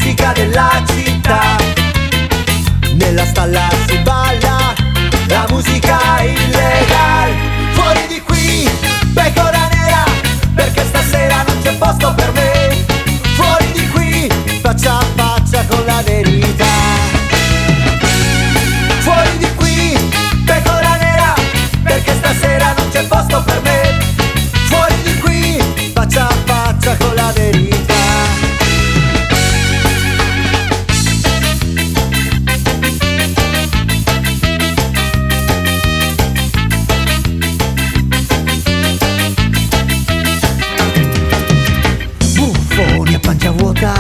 musica della città. Nella stalla si balla la musica illegale. Fuori di qui, pecora nera, perché stasera non c'è posto per me. Fuori di qui, faccia a faccia con la verità. Fuori di qui, pecora nera, perché stasera non c'è posto per me. Fuori di qui, faccia a faccia con la verità. Buffoni a pancia vuota,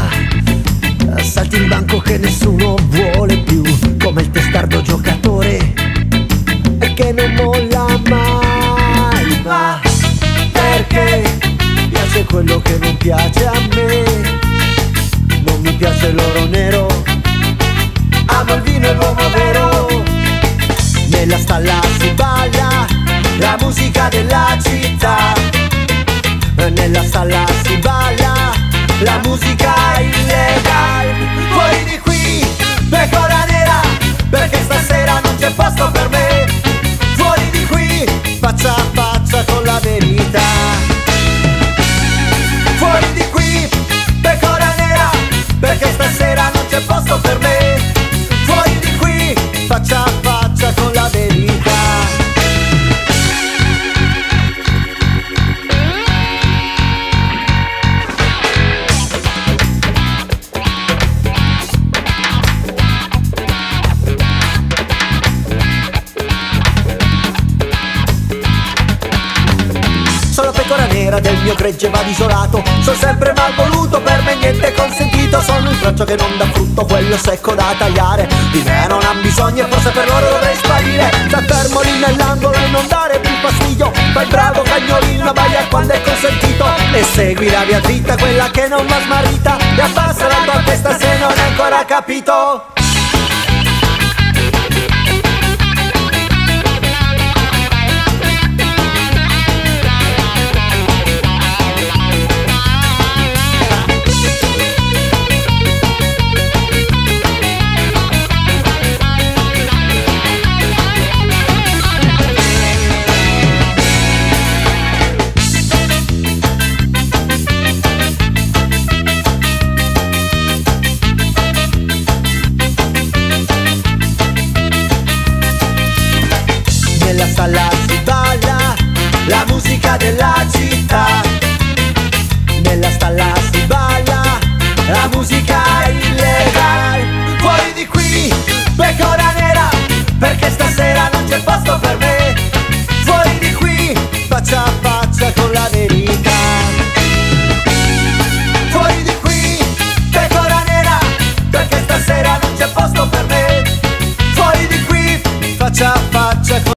salti in banco che nessuno vuole più, come il testardo giocatore che non molla mai. Ma perché piace quello che non piace a me? Non mi piace l'oro nero, amo il vino e l'uomo vero. Nella stalla si balla la musica della città. Nella stalla si balla la musica illegale. Fuori di qui, pecora nera, perché stasera non c'è posto per me. Fuori di qui, faccia a faccia con la verità. Fuori di qui, pecora nera, perché stasera non c'è posto per me. Fuori di qui, faccia a faccia con la verità. Sono pecora nera del mio gregge va isolato. Sono sempre mal voluto, per me niente consentito. Sono il braccio che non dà frutto, quello secco da tagliare. Di me non han bisogno e forse per loro dovrei sparire. Sta fermo lì nell'angolo e non dare più fastidio. Fai il bravo cagnolino, vai a quando è consentito. E segui la via dritta, quella che non va smarrita. E abbassa la tua testa se non hai ancora capito.